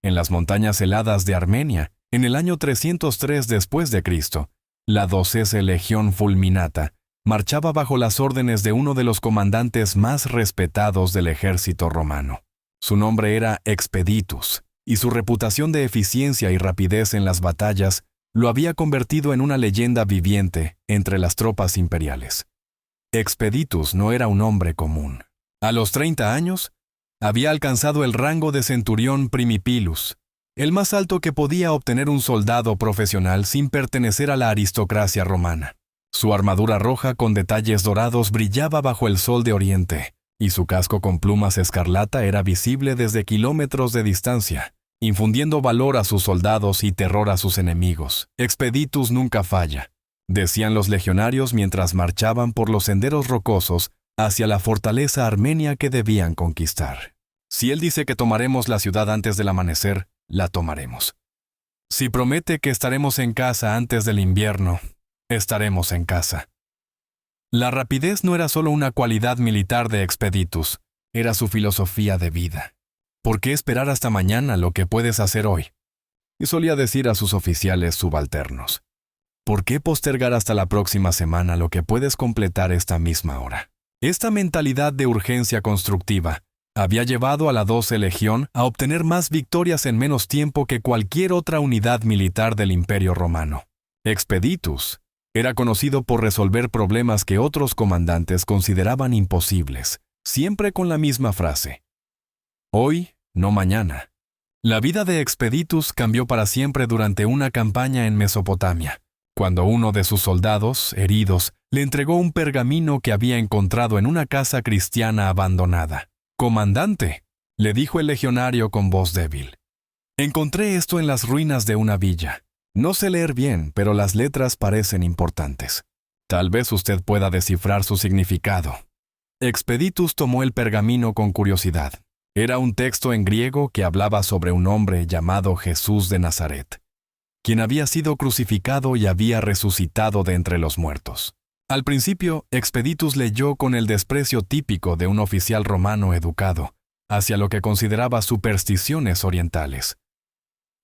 En las montañas heladas de Armenia, en el año 303 después de Cristo, la 12ª Legión Fulminata marchaba bajo las órdenes de uno de los comandantes más respetados del ejército romano. Su nombre era Expeditus, y su reputación de eficiencia y rapidez en las batallas lo había convertido en una leyenda viviente entre las tropas imperiales. Expeditus no era un hombre común. A los 30 años, había alcanzado el rango de centurión primipilus, el más alto que podía obtener un soldado profesional sin pertenecer a la aristocracia romana. Su armadura roja con detalles dorados brillaba bajo el sol de oriente, y su casco con plumas escarlata era visible desde kilómetros de distancia, infundiendo valor a sus soldados y terror a sus enemigos. Expeditus nunca falla, decían los legionarios mientras marchaban por los senderos rocosos hacia la fortaleza armenia que debían conquistar. Si él dice que tomaremos la ciudad antes del amanecer, la tomaremos. Si promete que estaremos en casa antes del invierno, estaremos en casa. La rapidez no era solo una cualidad militar de Expeditus, era su filosofía de vida. ¿Por qué esperar hasta mañana lo que puedes hacer hoy? Y solía decir a sus oficiales subalternos. ¿Por qué postergar hasta la próxima semana lo que puedes completar esta misma hora? Esta mentalidad de urgencia constructiva había llevado a la 12 Legión a obtener más victorias en menos tiempo que cualquier otra unidad militar del Imperio Romano. Expeditus era conocido por resolver problemas que otros comandantes consideraban imposibles, siempre con la misma frase. Hoy, no mañana. La vida de Expeditus cambió para siempre durante una campaña en Mesopotamia, cuando uno de sus soldados, heridos, le entregó un pergamino que había encontrado en una casa cristiana abandonada. «Comandante», le dijo el legionario con voz débil. «Encontré esto en las ruinas de una villa. No sé leer bien, pero las letras parecen importantes. Tal vez usted pueda descifrar su significado». Expeditus tomó el pergamino con curiosidad. Era un texto en griego que hablaba sobre un hombre llamado Jesús de Nazaret, quien había sido crucificado y había resucitado de entre los muertos. Al principio, Expeditus leyó con el desprecio típico de un oficial romano educado hacia lo que consideraba supersticiones orientales.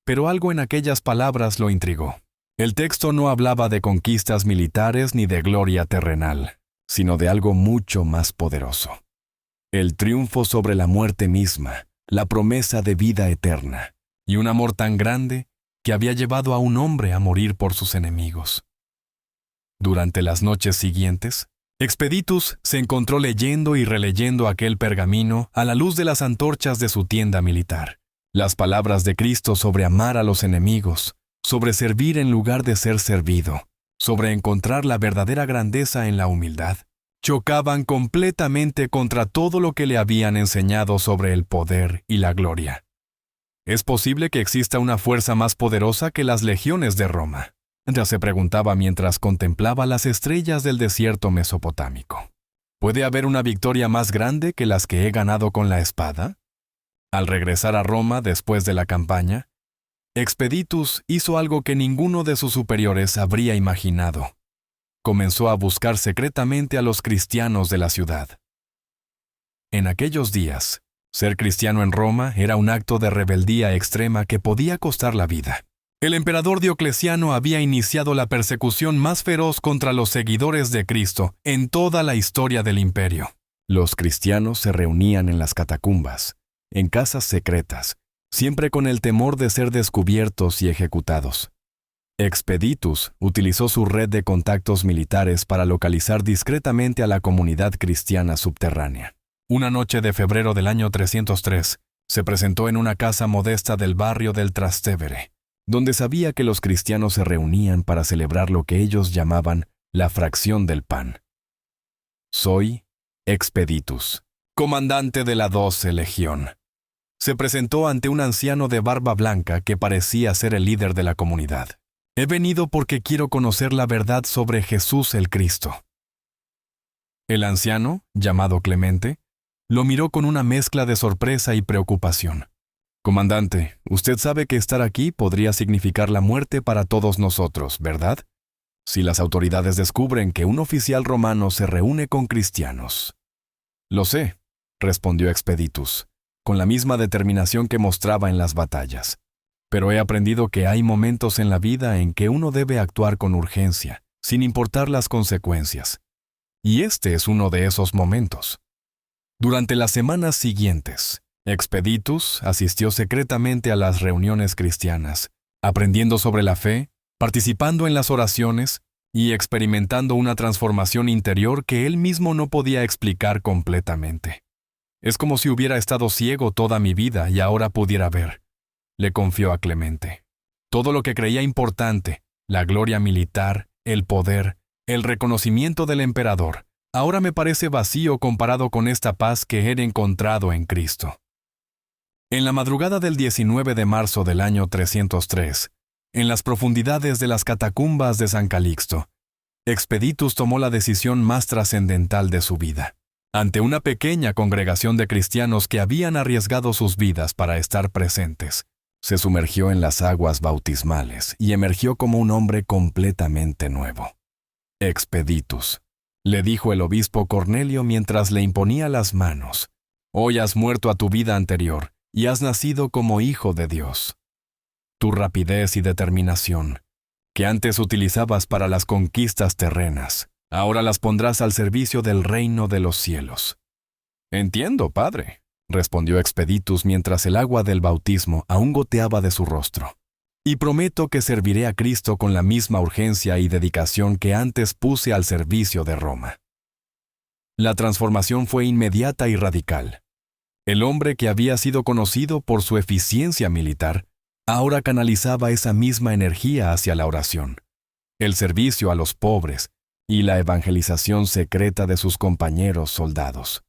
Pero algo en aquellas palabras lo intrigó. El texto no hablaba de conquistas militares ni de gloria terrenal, sino de algo mucho más poderoso. El triunfo sobre la muerte misma, la promesa de vida eterna, y un amor tan grande que había llevado a un hombre a morir por sus enemigos. Durante las noches siguientes, Expeditus se encontró leyendo y releyendo aquel pergamino a la luz de las antorchas de su tienda militar. Las palabras de Cristo sobre amar a los enemigos, sobre servir en lugar de ser servido, sobre encontrar la verdadera grandeza en la humildad, chocaban completamente contra todo lo que le habían enseñado sobre el poder y la gloria. ¿Es posible que exista una fuerza más poderosa que las legiones de Roma?, ya se preguntaba mientras contemplaba las estrellas del desierto mesopotámico. ¿Puede haber una victoria más grande que las que he ganado con la espada? Al regresar a Roma después de la campaña, Expeditus hizo algo que ninguno de sus superiores habría imaginado. Comenzó a buscar secretamente a los cristianos de la ciudad. En aquellos días, ser cristiano en Roma era un acto de rebeldía extrema que podía costar la vida. El emperador Diocleciano había iniciado la persecución más feroz contra los seguidores de Cristo en toda la historia del imperio. Los cristianos se reunían en las catacumbas, en casas secretas, siempre con el temor de ser descubiertos y ejecutados. Expeditus utilizó su red de contactos militares para localizar discretamente a la comunidad cristiana subterránea. Una noche de febrero del año 303, se presentó en una casa modesta del barrio del Trastevere, donde sabía que los cristianos se reunían para celebrar lo que ellos llamaban la fracción del pan. «Soy Expeditus, comandante de la 12 Legión». Se presentó ante un anciano de barba blanca que parecía ser el líder de la comunidad. «He venido porque quiero conocer la verdad sobre Jesús el Cristo». El anciano, llamado Clemente, lo miró con una mezcla de sorpresa y preocupación. «Comandante, usted sabe que estar aquí podría significar la muerte para todos nosotros, ¿verdad? Si las autoridades descubren que un oficial romano se reúne con cristianos». «Lo sé», respondió Expeditus, con la misma determinación que mostraba en las batallas. Pero he aprendido que hay momentos en la vida en que uno debe actuar con urgencia, sin importar las consecuencias. Y este es uno de esos momentos. Durante las semanas siguientes, Expeditus asistió secretamente a las reuniones cristianas, aprendiendo sobre la fe, participando en las oraciones y experimentando una transformación interior que él mismo no podía explicar completamente. Es como si hubiera estado ciego toda mi vida y ahora pudiera ver, le confió a Clemente. Todo lo que creía importante, la gloria militar, el poder, el reconocimiento del emperador, ahora me parece vacío comparado con esta paz que he encontrado en Cristo. En la madrugada del 19 de marzo del año 303, en las profundidades de las catacumbas de San Calixto, Expeditus tomó la decisión más trascendental de su vida. Ante una pequeña congregación de cristianos que habían arriesgado sus vidas para estar presentes, se sumergió en las aguas bautismales y emergió como un hombre completamente nuevo. Expeditus, le dijo el obispo Cornelio mientras le imponía las manos, hoy has muerto a tu vida anterior y has nacido como hijo de Dios. Tu rapidez y determinación, que antes utilizabas para las conquistas terrenas, ahora las pondrás al servicio del reino de los cielos. Entiendo, padre, respondió Expeditus mientras el agua del bautismo aún goteaba de su rostro. Y prometo que serviré a Cristo con la misma urgencia y dedicación que antes puse al servicio de Roma. La transformación fue inmediata y radical. El hombre que había sido conocido por su eficiencia militar, ahora canalizaba esa misma energía hacia la oración, el servicio a los pobres y la evangelización secreta de sus compañeros soldados.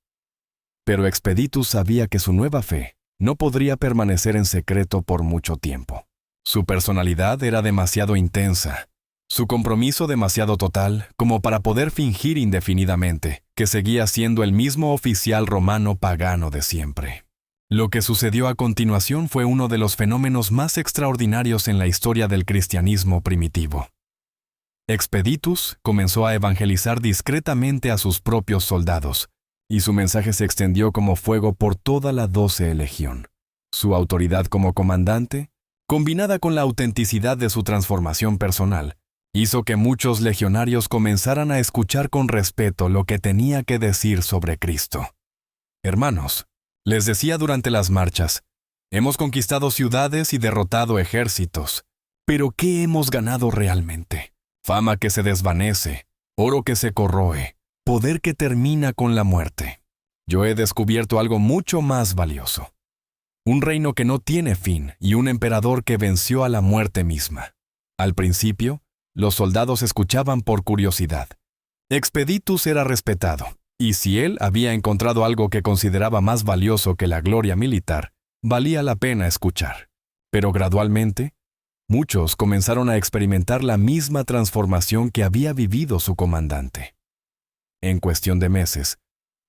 Pero Expeditus sabía que su nueva fe no podría permanecer en secreto por mucho tiempo. Su personalidad era demasiado intensa, su compromiso demasiado total como para poder fingir indefinidamente que seguía siendo el mismo oficial romano pagano de siempre. Lo que sucedió a continuación fue uno de los fenómenos más extraordinarios en la historia del cristianismo primitivo. Expeditus comenzó a evangelizar discretamente a sus propios soldados, y su mensaje se extendió como fuego por toda la 12 legión. Su autoridad como comandante, combinada con la autenticidad de su transformación personal, hizo que muchos legionarios comenzaran a escuchar con respeto lo que tenía que decir sobre Cristo. Hermanos, les decía durante las marchas, hemos conquistado ciudades y derrotado ejércitos, pero ¿qué hemos ganado realmente? Fama que se desvanece, oro que se corroe, poder que termina con la muerte. Yo he descubierto algo mucho más valioso. Un reino que no tiene fin y un emperador que venció a la muerte misma. Al principio, los soldados escuchaban por curiosidad. Expeditus era respetado, y si él había encontrado algo que consideraba más valioso que la gloria militar, valía la pena escuchar. Pero gradualmente, muchos comenzaron a experimentar la misma transformación que había vivido su comandante. En cuestión de meses,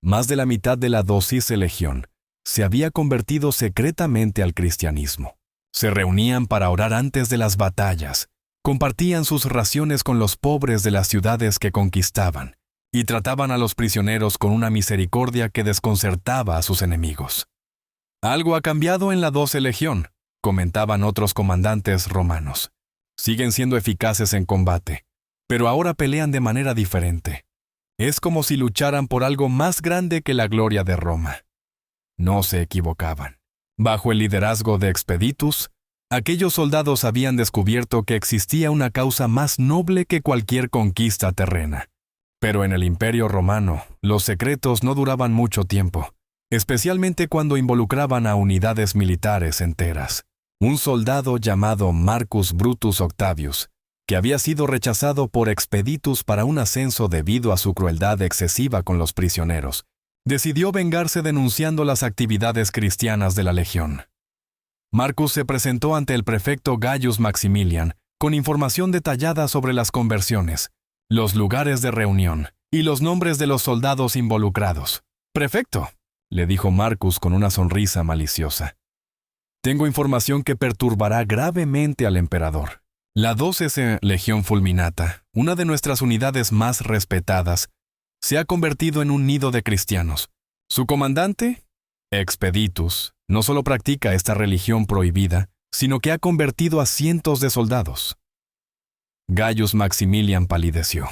más de la mitad de la 12 legión se había convertido secretamente al cristianismo. Se reunían para orar antes de las batallas, compartían sus raciones con los pobres de las ciudades que conquistaban y trataban a los prisioneros con una misericordia que desconcertaba a sus enemigos. Algo ha cambiado en la 12 legión, comentaban otros comandantes romanos. Siguen siendo eficaces en combate, pero ahora pelean de manera diferente. Es como si lucharan por algo más grande que la gloria de Roma. No se equivocaban. Bajo el liderazgo de Expeditus, aquellos soldados habían descubierto que existía una causa más noble que cualquier conquista terrena. Pero en el Imperio Romano, los secretos no duraban mucho tiempo, especialmente cuando involucraban a unidades militares enteras. Un soldado llamado Marcus Brutus Octavius, que había sido rechazado por Expeditus para un ascenso debido a su crueldad excesiva con los prisioneros, decidió vengarse denunciando las actividades cristianas de la legión. Marcus se presentó ante el prefecto Gaius Maximilian con información detallada sobre las conversiones, los lugares de reunión y los nombres de los soldados involucrados. «Prefecto», le dijo Marcus con una sonrisa maliciosa, «tengo información que perturbará gravemente al emperador. La 12 Legión Fulminata, una de nuestras unidades más respetadas, se ha convertido en un nido de cristianos. Su comandante, Expeditus no solo practica esta religión prohibida, sino que ha convertido a cientos de soldados. Gaius Maximilian palideció.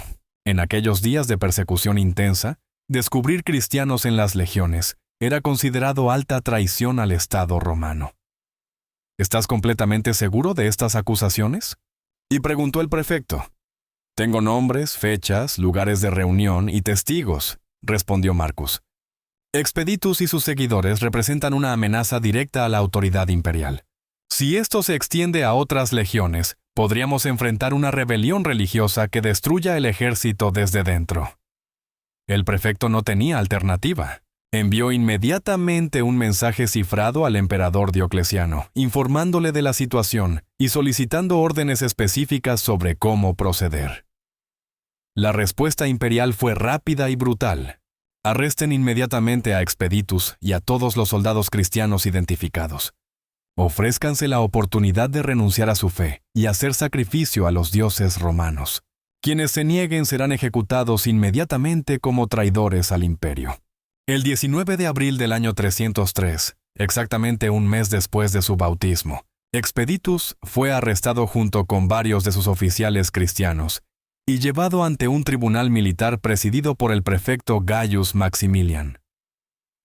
En aquellos días de persecución intensa, descubrir cristianos en las legiones era considerado alta traición al Estado romano. ¿Estás completamente seguro de estas acusaciones? Y preguntó el prefecto. Tengo nombres, fechas, lugares de reunión y testigos, respondió Marcus. Expeditus y sus seguidores representan una amenaza directa a la autoridad imperial. Si esto se extiende a otras legiones, podríamos enfrentar una rebelión religiosa que destruya el ejército desde dentro. El prefecto no tenía alternativa. Envió inmediatamente un mensaje cifrado al emperador Diocleciano, informándole de la situación y solicitando órdenes específicas sobre cómo proceder. La respuesta imperial fue rápida y brutal. Arresten inmediatamente a Expeditus y a todos los soldados cristianos identificados. Ofrézcanse la oportunidad de renunciar a su fe y hacer sacrificio a los dioses romanos. Quienes se nieguen serán ejecutados inmediatamente como traidores al imperio. El 19 de abril del año 303, exactamente un mes después de su bautismo, Expeditus fue arrestado junto con varios de sus oficiales cristianos y llevado ante un tribunal militar presidido por el prefecto Gaius Maximilian.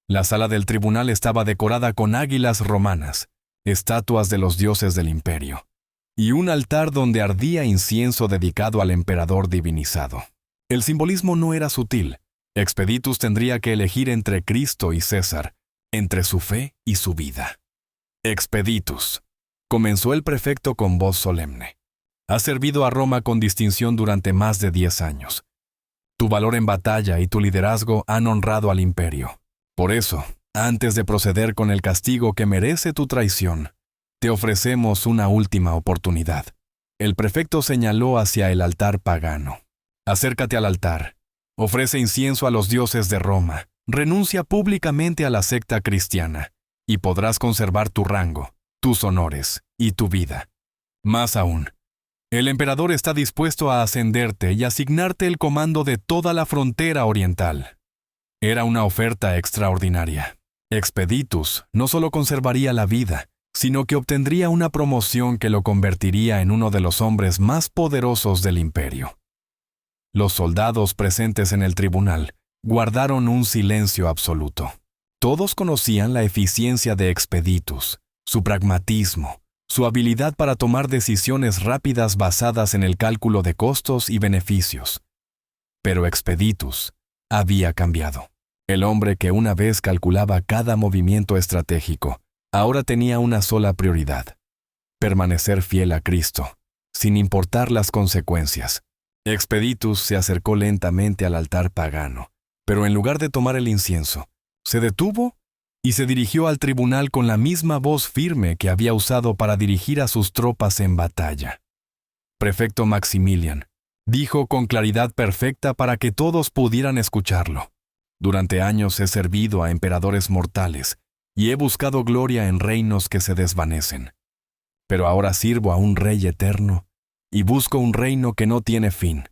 La sala del tribunal estaba decorada con águilas romanas, estatuas de los dioses del imperio, y un altar donde ardía incienso dedicado al emperador divinizado. El simbolismo no era sutil. Expeditus tendría que elegir entre Cristo y César, entre su fe y su vida. Expeditus, comenzó el prefecto con voz solemne. Has servido a Roma con distinción durante más de 10 años. Tu valor en batalla y tu liderazgo han honrado al imperio. Por eso, antes de proceder con el castigo que merece tu traición, te ofrecemos una última oportunidad. El prefecto señaló hacia el altar pagano. Acércate al altar. Ofrece incienso a los dioses de Roma. Renuncia públicamente a la secta cristiana y podrás conservar tu rango, tus honores y tu vida. Más aún, el emperador está dispuesto a ascenderte y asignarte el comando de toda la frontera oriental. Era una oferta extraordinaria. Expeditus no solo conservaría la vida, sino que obtendría una promoción que lo convertiría en uno de los hombres más poderosos del imperio. Los soldados presentes en el tribunal guardaron un silencio absoluto. Todos conocían la eficiencia de Expeditus, su pragmatismo, su habilidad para tomar decisiones rápidas basadas en el cálculo de costos y beneficios. Pero Expeditus había cambiado. El hombre que una vez calculaba cada movimiento estratégico, ahora tenía una sola prioridad: permanecer fiel a Cristo, sin importar las consecuencias. Expeditus se acercó lentamente al altar pagano, pero en lugar de tomar el incienso, se detuvo y se dirigió al tribunal con la misma voz firme que había usado para dirigir a sus tropas en batalla. Prefecto Maximilian, dijo con claridad perfecta para que todos pudieran escucharlo. Durante años he servido a emperadores mortales y he buscado gloria en reinos que se desvanecen. Pero ahora sirvo a un rey eterno y busco un reino que no tiene fin.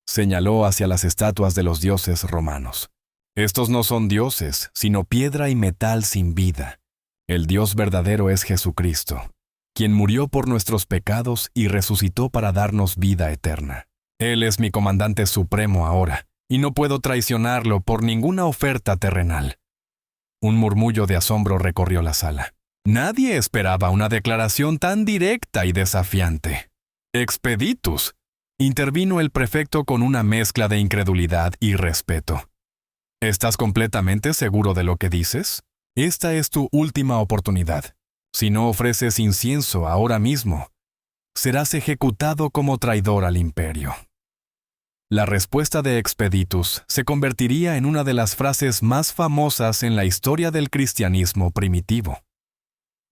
Señaló hacia las estatuas de los dioses romanos. Estos no son dioses, sino piedra y metal sin vida. El Dios verdadero es Jesucristo, quien murió por nuestros pecados y resucitó para darnos vida eterna. Él es mi comandante supremo ahora, y no puedo traicionarlo por ninguna oferta terrenal. Un murmullo de asombro recorrió la sala. Nadie esperaba una declaración tan directa y desafiante. Expeditus, intervino el prefecto con una mezcla de incredulidad y respeto. ¿Estás completamente seguro de lo que dices? Esta es tu última oportunidad. Si no ofreces incienso ahora mismo, serás ejecutado como traidor al imperio. La respuesta de Expeditus se convertiría en una de las frases más famosas en la historia del cristianismo primitivo.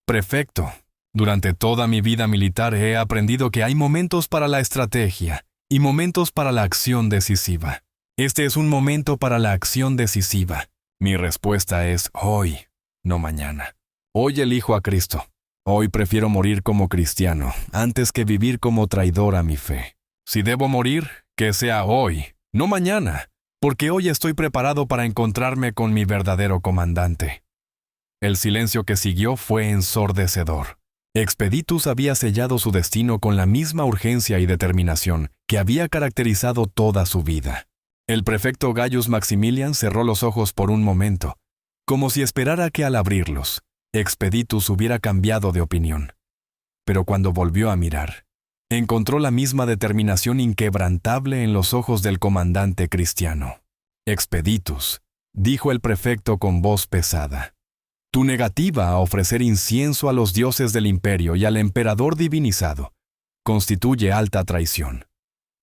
Prefecto, durante toda mi vida militar he aprendido que hay momentos para la estrategia y momentos para la acción decisiva. Este es un momento para la acción decisiva. Mi respuesta es hoy, no mañana. Hoy elijo a Cristo. Hoy prefiero morir como cristiano antes que vivir como traidor a mi fe. Si debo morir, que sea hoy, no mañana, porque hoy estoy preparado para encontrarme con mi verdadero comandante. El silencio que siguió fue ensordecedor. Expeditus había sellado su destino con la misma urgencia y determinación que había caracterizado toda su vida. El prefecto Gaius Maximilian cerró los ojos por un momento, como si esperara que al abrirlos, Expeditus hubiera cambiado de opinión. Pero cuando volvió a mirar, encontró la misma determinación inquebrantable en los ojos del comandante cristiano. Expeditus, dijo el prefecto con voz pesada, tu negativa a ofrecer incienso a los dioses del imperio y al emperador divinizado constituye alta traición.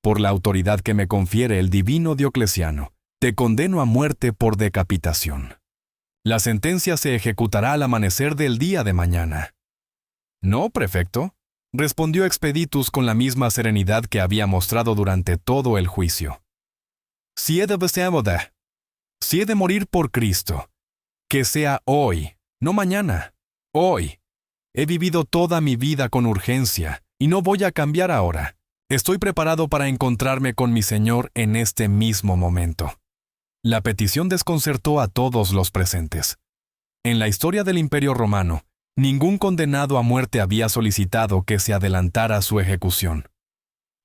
Por la autoridad que me confiere el divino Diocleciano, te condeno a muerte por decapitación. La sentencia se ejecutará al amanecer del día de mañana. No, prefecto, respondió Expeditus con la misma serenidad que había mostrado durante todo el juicio. Si he de morir por Cristo, que sea hoy, no mañana, hoy. He vivido toda mi vida con urgencia y no voy a cambiar ahora. Estoy preparado para encontrarme con mi Señor en este mismo momento. La petición desconcertó a todos los presentes. En la historia del Imperio Romano, ningún condenado a muerte había solicitado que se adelantara su ejecución.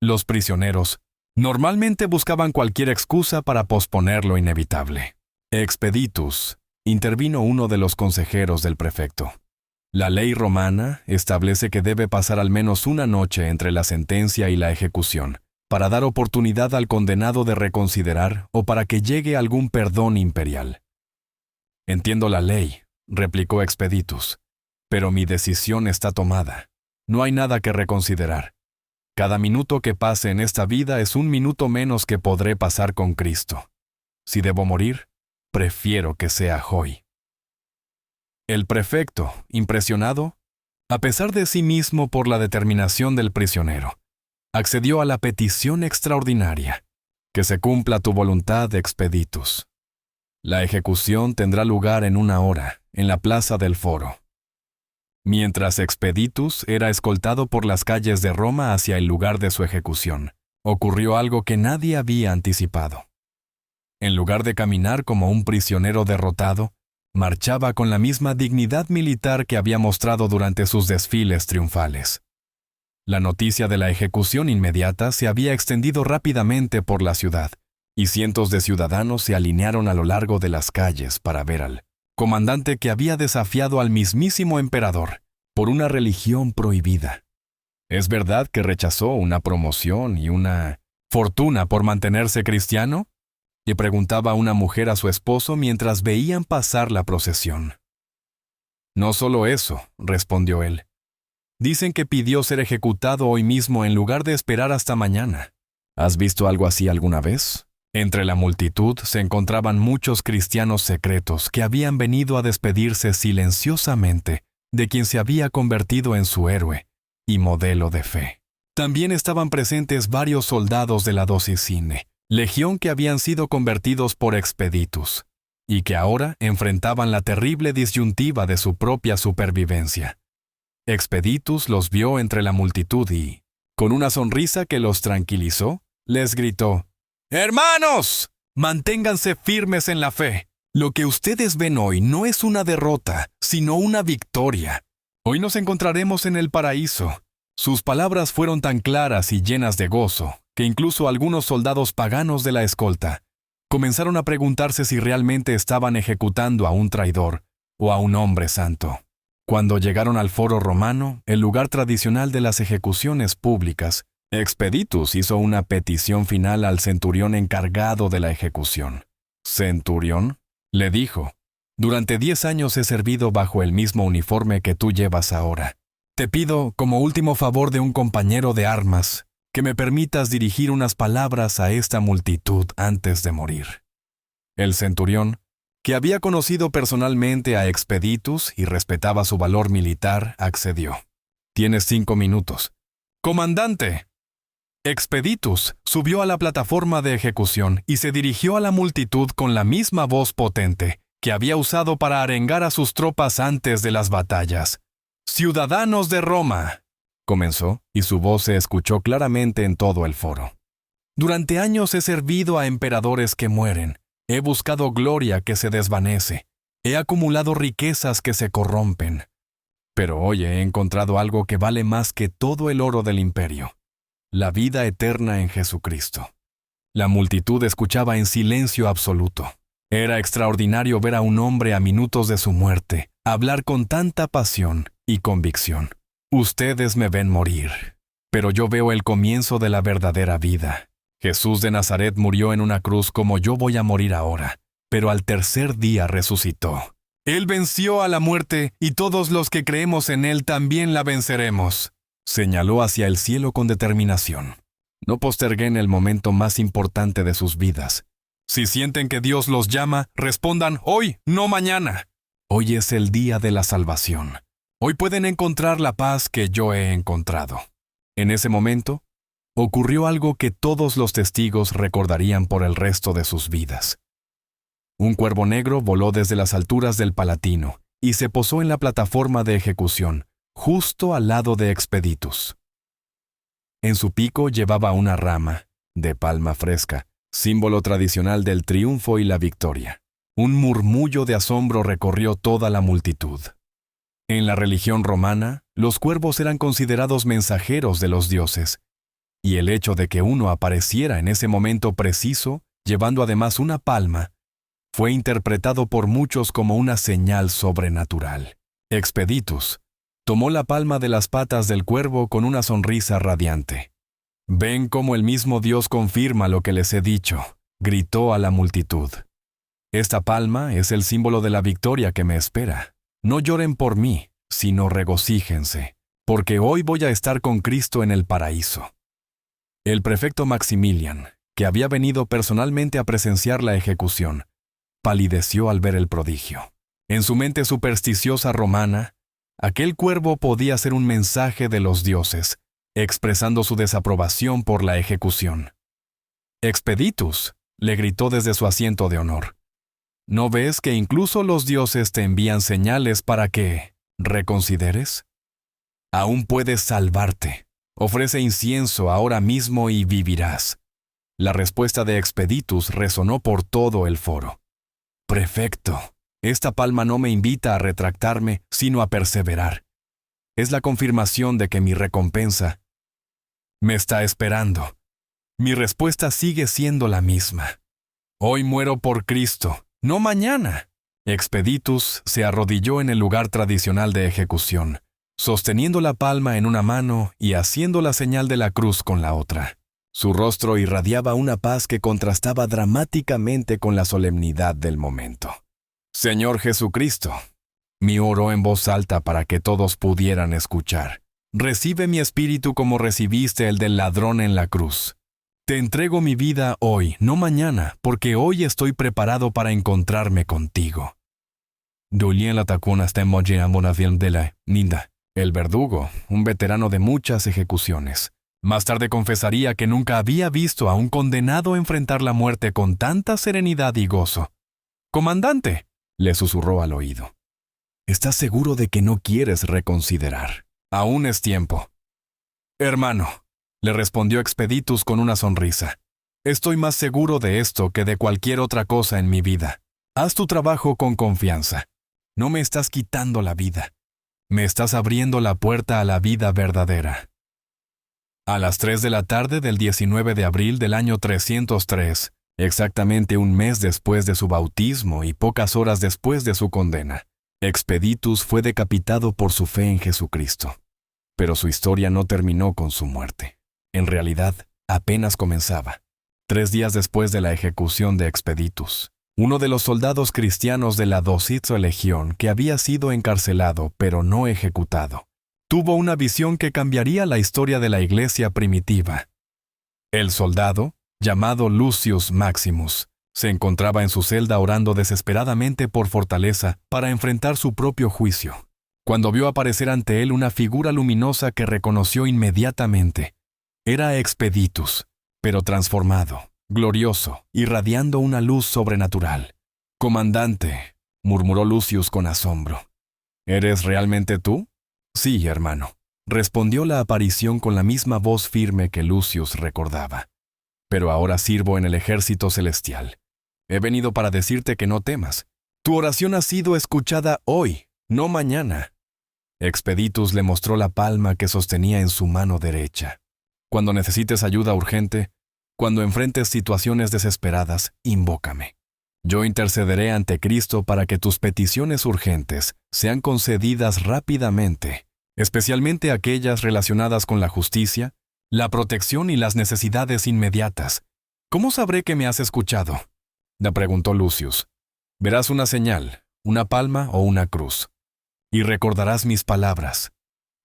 Los prisioneros normalmente buscaban cualquier excusa para posponer lo inevitable. Expeditus, intervino uno de los consejeros del prefecto. La ley romana establece que debe pasar al menos una noche entre la sentencia y la ejecución, para dar oportunidad al condenado de reconsiderar o para que llegue algún perdón imperial. Entiendo la ley, replicó Expeditus, pero mi decisión está tomada. No hay nada que reconsiderar. Cada minuto que pase en esta vida es un minuto menos que podré pasar con Cristo. Si debo morir, prefiero que sea hoy. El prefecto, impresionado, a pesar de sí mismo por la determinación del prisionero, accedió a la petición extraordinaria, que se cumpla tu voluntad, Expeditus. La ejecución tendrá lugar en 1 hora, en la plaza del Foro. Mientras Expeditus era escoltado por las calles de Roma hacia el lugar de su ejecución, ocurrió algo que nadie había anticipado. En lugar de caminar como un prisionero derrotado, marchaba con la misma dignidad militar que había mostrado durante sus desfiles triunfales. La noticia de la ejecución inmediata se había extendido rápidamente por la ciudad, y cientos de ciudadanos se alinearon a lo largo de las calles para ver al comandante que había desafiado al mismísimo emperador por una religión prohibida. ¿Es verdad que rechazó una promoción y una fortuna por mantenerse cristiano? Le preguntaba una mujer a su esposo mientras veían pasar la procesión. No solo eso, respondió él. Dicen que pidió ser ejecutado hoy mismo en lugar de esperar hasta mañana. ¿Has visto algo así alguna vez? Entre la multitud se encontraban muchos cristianos secretos que habían venido a despedirse silenciosamente de quien se había convertido en su héroe y modelo de fe. También estaban presentes varios soldados de la Dodicina, legión que habían sido convertidos por Expeditus, y que ahora enfrentaban la terrible disyuntiva de su propia supervivencia. Expeditus los vio entre la multitud y, con una sonrisa que los tranquilizó, les gritó: «¡Hermanos! Manténganse firmes en la fe. Lo que ustedes ven hoy no es una derrota, sino una victoria. Hoy nos encontraremos en el paraíso». Sus palabras fueron tan claras y llenas de gozo que incluso algunos soldados paganos de la escolta comenzaron a preguntarse si realmente estaban ejecutando a un traidor o a un hombre santo. Cuando llegaron al Foro Romano, el lugar tradicional de las ejecuciones públicas, Expeditus hizo una petición final al centurión encargado de la ejecución. «Centurión», le dijo, «durante 10 años he servido bajo el mismo uniforme que tú llevas ahora. Te pido, como último favor de un compañero de armas, que me permitas dirigir unas palabras a esta multitud antes de morir». El centurión, que había conocido personalmente a Expeditus y respetaba su valor militar, accedió. «Tienes 5 minutos». «Comandante». Expeditus subió a la plataforma de ejecución y se dirigió a la multitud con la misma voz potente que había usado para arengar a sus tropas antes de las batallas. «Ciudadanos de Roma», comenzó, y su voz se escuchó claramente en todo el foro. «Durante años he servido a emperadores que mueren. He buscado gloria que se desvanece. He acumulado riquezas que se corrompen, pero hoy he encontrado algo que vale más que todo el oro del imperio: la vida eterna en Jesucristo. La multitud escuchaba en silencio absoluto. Era extraordinario ver a un hombre a minutos de su muerte hablar con tanta pasión y convicción. Ustedes me ven morir, pero yo veo el comienzo de la verdadera vida. Jesús de Nazaret murió en una cruz como yo voy a morir ahora, pero al tercer día resucitó. Él venció a la muerte y todos los que creemos en Él también la venceremos. Señaló hacia el cielo con determinación. No posterguen el momento más importante de sus vidas. Si sienten que Dios los llama, respondan hoy, no mañana. Hoy es el día de la salvación. Hoy pueden encontrar la paz que yo he encontrado. En ese momento, ocurrió algo que todos los testigos recordarían por el resto de sus vidas. Un cuervo negro voló desde las alturas del Palatino y se posó en la plataforma de ejecución, justo al lado de Expeditus. En su pico llevaba una rama de palma fresca, símbolo tradicional del triunfo y la victoria. Un murmullo de asombro recorrió toda la multitud. En la religión romana, los cuervos eran considerados mensajeros de los dioses, y el hecho de que uno apareciera en ese momento preciso, llevando además una palma, fue interpretado por muchos como una señal sobrenatural. Expeditus tomó la palma de las patas del cuervo con una sonrisa radiante. «Ven cómo el mismo Dios confirma lo que les he dicho», gritó a la multitud. «Esta palma es el símbolo de la victoria que me espera. No lloren por mí, sino regocíjense, porque hoy voy a estar con Cristo en el paraíso». El prefecto Maximilian, que había venido personalmente a presenciar la ejecución, palideció al ver el prodigio. En su mente supersticiosa romana, aquel cuervo podía ser un mensaje de los dioses, expresando su desaprobación por la ejecución. «Expeditus», le gritó desde su asiento de honor, ¿no ves que incluso los dioses te envían señales para que reconsideres? Aún puedes salvarte. Ofrece incienso ahora mismo y vivirás. La respuesta de Expeditus resonó por todo el foro. «Prefecto, esta palma no me invita a retractarme, sino a perseverar. Es la confirmación de que mi recompensa me está esperando. Mi respuesta sigue siendo la misma. Hoy muero por Cristo, no mañana». Expeditus se arrodilló en el lugar tradicional de ejecución, sosteniendo la palma en una mano y haciendo la señal de la cruz con la otra. Su rostro irradiaba una paz que contrastaba dramáticamente con la solemnidad del momento. «Señor Jesucristo», me oró en voz alta para que todos pudieran escuchar, «recibe mi espíritu como recibiste el del ladrón en la cruz. Te entrego mi vida hoy, no mañana, porque hoy estoy preparado para encontrarme contigo». El verdugo, un veterano de muchas ejecuciones, más tarde confesaría que nunca había visto a un condenado enfrentar la muerte con tanta serenidad y gozo. «Comandante», le susurró al oído, «¿estás seguro de que no quieres reconsiderar? Aún es tiempo». «Hermano», le respondió Expeditus con una sonrisa, «estoy más seguro de esto que de cualquier otra cosa en mi vida. Haz tu trabajo con confianza. No me estás quitando la vida. Me estás abriendo la puerta a la vida verdadera». A las 3 de la tarde del 19 de abril del año 303, exactamente un mes después de su bautismo y pocas horas después de su condena, Expeditus fue decapitado por su fe en Jesucristo. Pero su historia no terminó con su muerte. En realidad, apenas comenzaba. 3 días después de la ejecución de Expeditus, uno de los soldados cristianos de la Dositzo Legión, que había sido encarcelado pero no ejecutado, tuvo una visión que cambiaría la historia de la iglesia primitiva. El soldado, llamado Lucius Maximus, se encontraba en su celda orando desesperadamente por fortaleza para enfrentar su propio juicio, cuando vio aparecer ante él una figura luminosa que reconoció inmediatamente. Era Expeditus, pero transformado, glorioso, irradiando una luz sobrenatural. «Comandante», murmuró Lucius con asombro, «¿eres realmente tú?» «Sí, hermano», respondió la aparición con la misma voz firme que Lucius recordaba. «Pero ahora sirvo en el ejército celestial. He venido para decirte que no temas, Tu oración ha sido escuchada hoy, no mañana. Expeditus le mostró la palma que sostenía en su mano derecha. Cuando necesites ayuda urgente, cuando enfrentes situaciones desesperadas, invócame. Yo intercederé ante Cristo para que tus peticiones urgentes sean concedidas rápidamente, especialmente aquellas relacionadas con la justicia, la protección y las necesidades inmediatas. ¿Cómo sabré que me has escuchado?, le preguntó Lucius. Verás una señal, una palma o una cruz. Y recordarás mis palabras.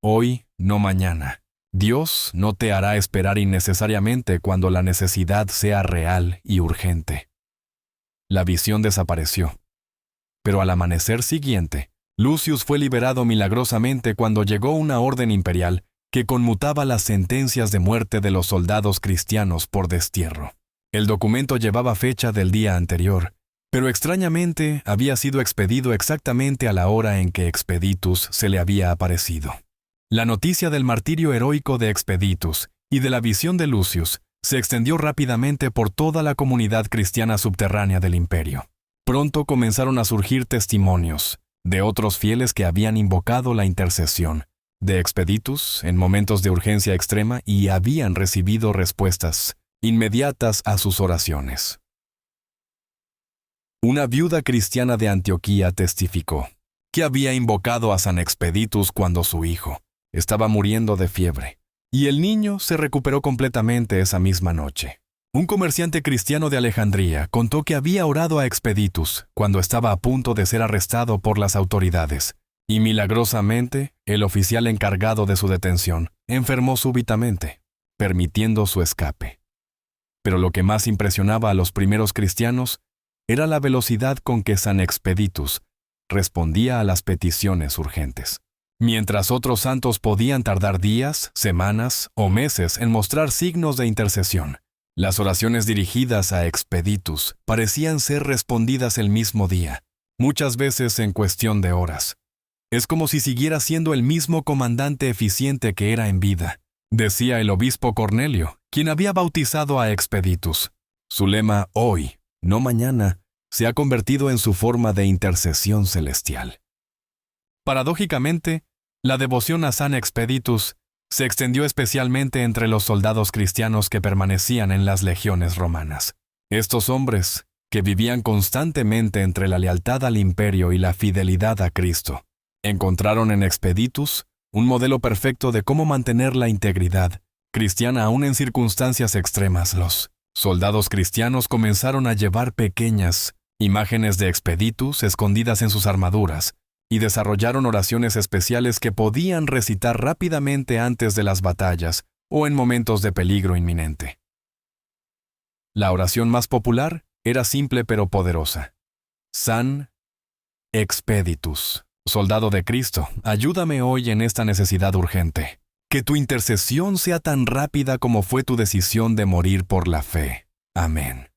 Hoy, no mañana. Dios no te hará esperar innecesariamente cuando la necesidad sea real y urgente. La visión desapareció. Pero al amanecer siguiente, Lucius fue liberado milagrosamente cuando llegó una orden imperial que conmutaba las sentencias de muerte de los soldados cristianos por destierro. El documento llevaba fecha del día anterior, pero extrañamente había sido expedido exactamente a la hora en que Expeditus se le había aparecido. La noticia del martirio heroico de Expeditus y de la visión de Lucius se extendió rápidamente por toda la comunidad cristiana subterránea del imperio. Pronto comenzaron a surgir testimonios de otros fieles que habían invocado la intercesión de Expeditus en momentos de urgencia extrema y habían recibido respuestas inmediatas a sus oraciones. Una viuda cristiana de Antioquía testificó que había invocado a San Expeditus cuando su hijo estaba muriendo de fiebre, y el niño se recuperó completamente esa misma noche. Un comerciante cristiano de Alejandría contó que había orado a Expeditus cuando estaba a punto de ser arrestado por las autoridades, y milagrosamente el oficial encargado de su detención enfermó súbitamente, permitiendo su escape. Pero lo que más impresionaba a los primeros cristianos era la velocidad con que San Expeditus respondía a las peticiones urgentes. Mientras otros santos podían tardar días, semanas o meses en mostrar signos de intercesión, las oraciones dirigidas a Expeditus parecían ser respondidas el mismo día, muchas veces en cuestión de horas. Es como si siguiera siendo el mismo comandante eficiente que era en vida, decía el obispo Cornelio, quien había bautizado a Expeditus. Su lema, hoy, no mañana, se ha convertido en su forma de intercesión celestial. Paradójicamente, la devoción a San Expeditus se extendió especialmente entre los soldados cristianos que permanecían en las legiones romanas. Estos hombres, que vivían constantemente entre la lealtad al imperio y la fidelidad a Cristo, encontraron en Expeditus un modelo perfecto de cómo mantener la integridad cristiana aún en circunstancias extremas. Los soldados cristianos comenzaron a llevar pequeñas imágenes de Expeditus escondidas en sus armaduras y desarrollaron oraciones especiales que podían recitar rápidamente antes de las batallas o en momentos de peligro inminente. La oración más popular era simple pero poderosa. San Expeditus, soldado de Cristo, ayúdame hoy en esta necesidad urgente. Que tu intercesión sea tan rápida como fue tu decisión de morir por la fe. Amén.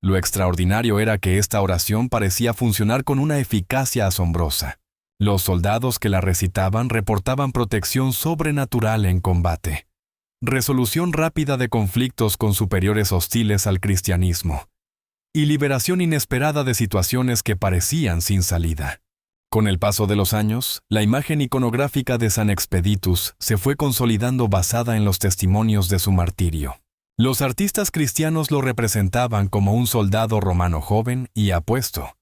Lo extraordinario era que esta oración parecía funcionar con una eficacia asombrosa. Los soldados que la recitaban reportaban protección sobrenatural en combate, resolución rápida de conflictos con superiores hostiles al cristianismo, y liberación inesperada de situaciones que parecían sin salida. Con el paso de los años, la imagen iconográfica de San Expeditus se fue consolidando basada en los testimonios de su martirio. Los artistas cristianos lo representaban como un soldado romano joven y apuesto,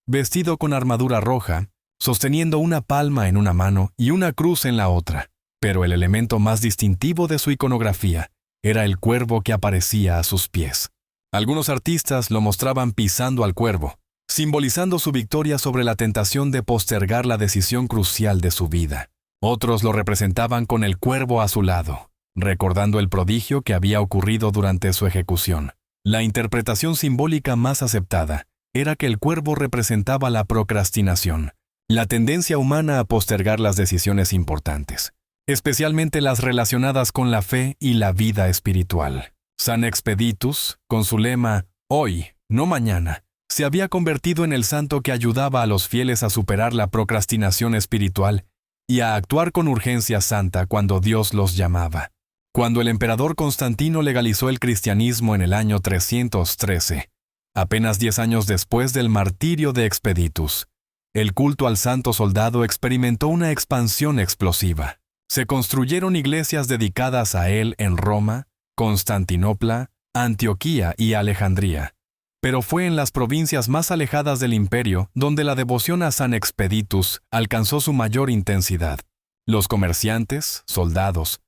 vestido con armadura roja, sosteniendo una palma en una mano y una cruz en la otra. Pero el elemento más distintivo de su iconografía era el cuervo que aparecía a sus pies. Algunos artistas lo mostraban pisando al cuervo, simbolizando su victoria sobre la tentación de postergar la decisión crucial de su vida. Otros lo representaban con el cuervo a su lado, recordando el prodigio que había ocurrido durante su ejecución. La interpretación simbólica más aceptada era que el cuervo representaba la procrastinación, la tendencia humana a postergar las decisiones importantes, especialmente las relacionadas con la fe y la vida espiritual. San Expeditus, con su lema, hoy, no mañana, se había convertido en el santo que ayudaba a los fieles a superar la procrastinación espiritual y a actuar con urgencia santa cuando Dios los llamaba. Cuando el emperador Constantino legalizó el cristianismo en el año 313, Apenas 10 años después del martirio de Expeditus, el culto al santo soldado experimentó una expansión explosiva. Se construyeron iglesias dedicadas a él en Roma, Constantinopla, Antioquía y Alejandría. Pero fue en las provincias más alejadas del imperio donde la devoción a San Expeditus alcanzó su mayor intensidad. Los comerciantes, soldados,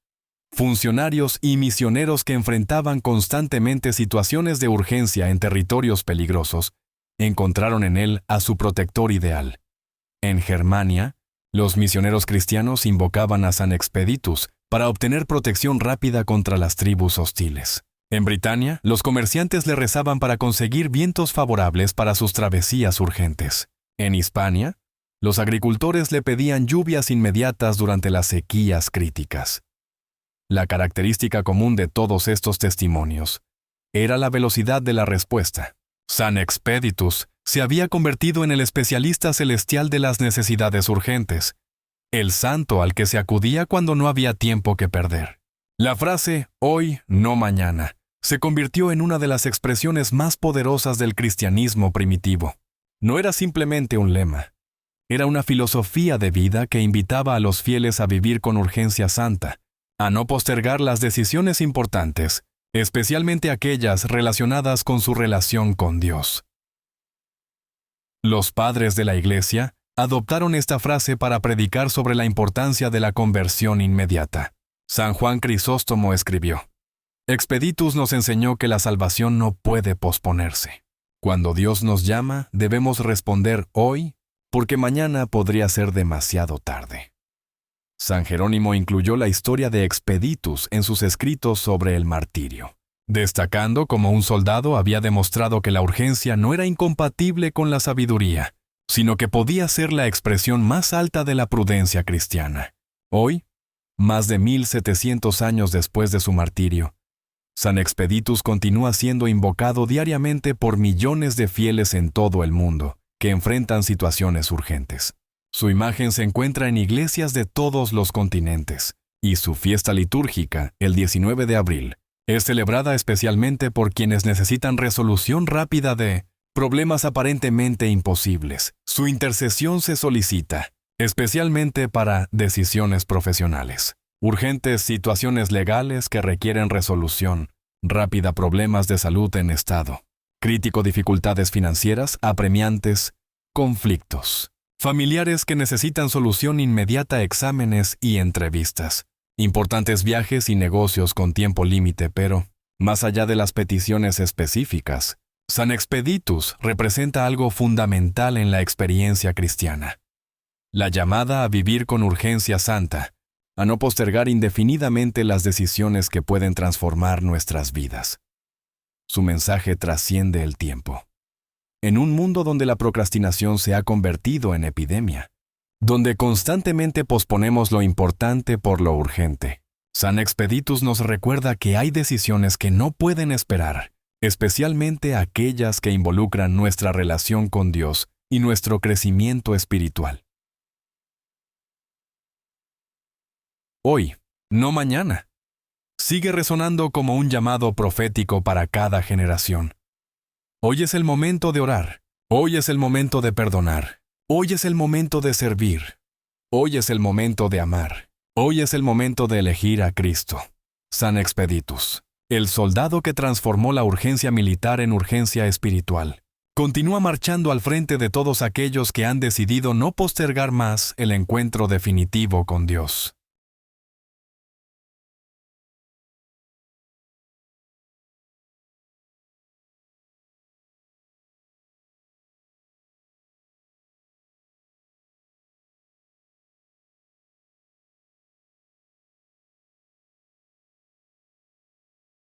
funcionarios y misioneros que enfrentaban constantemente situaciones de urgencia en territorios peligrosos, encontraron en él a su protector ideal. En Germania, los misioneros cristianos invocaban a San Expeditus para obtener protección rápida contra las tribus hostiles. En Britania, los comerciantes le rezaban para conseguir vientos favorables para sus travesías urgentes. En Hispania, los agricultores le pedían lluvias inmediatas durante las sequías críticas. La característica común de todos estos testimonios era la velocidad de la respuesta. San Expeditus se había convertido en el especialista celestial de las necesidades urgentes, el santo al que se acudía cuando no había tiempo que perder. La frase «hoy, no mañana» se convirtió en una de las expresiones más poderosas del cristianismo primitivo. No era simplemente un lema. Era una filosofía de vida que invitaba a los fieles a vivir con urgencia santa, a no postergar las decisiones importantes, especialmente aquellas relacionadas con su relación con Dios. Los padres de la Iglesia adoptaron esta frase para predicar sobre la importancia de la conversión inmediata. San Juan Crisóstomo escribió: Expeditus nos enseñó que la salvación no puede posponerse. Cuando Dios nos llama, debemos responder hoy, porque mañana podría ser demasiado tarde. San Jerónimo incluyó la historia de Expeditus en sus escritos sobre el martirio, destacando cómo un soldado había demostrado que la urgencia no era incompatible con la sabiduría, sino que podía ser la expresión más alta de la prudencia cristiana. Hoy, más de 1700 años después de su martirio, San Expeditus continúa siendo invocado diariamente por millones de fieles en todo el mundo que enfrentan situaciones urgentes. Su imagen se encuentra en iglesias de todos los continentes, y su fiesta litúrgica, el 19 de abril, es celebrada especialmente por quienes necesitan resolución rápida de problemas aparentemente imposibles. Su intercesión se solicita, especialmente para decisiones profesionales, urgentes situaciones legales que requieren resolución rápida, problemas de salud en estado crítico, dificultades financieras apremiantes, conflictos familiares que necesitan solución inmediata, exámenes y entrevistas, importantes viajes y negocios con tiempo límite. Pero, más allá de las peticiones específicas, San Expeditus representa algo fundamental en la experiencia cristiana: la llamada a vivir con urgencia santa, a no postergar indefinidamente las decisiones que pueden transformar nuestras vidas. Su mensaje trasciende el tiempo. En un mundo donde la procrastinación se ha convertido en epidemia, donde constantemente posponemos lo importante por lo urgente, San Expeditus nos recuerda que hay decisiones que no pueden esperar, especialmente aquellas que involucran nuestra relación con Dios y nuestro crecimiento espiritual. Hoy, no mañana, sigue resonando como un llamado profético para cada generación. Hoy es el momento de orar. Hoy es el momento de perdonar. Hoy es el momento de servir. Hoy es el momento de amar. Hoy es el momento de elegir a Cristo. San Expeditus, el soldado que transformó la urgencia militar en urgencia espiritual, continúa marchando al frente de todos aquellos que han decidido no postergar más el encuentro definitivo con Dios.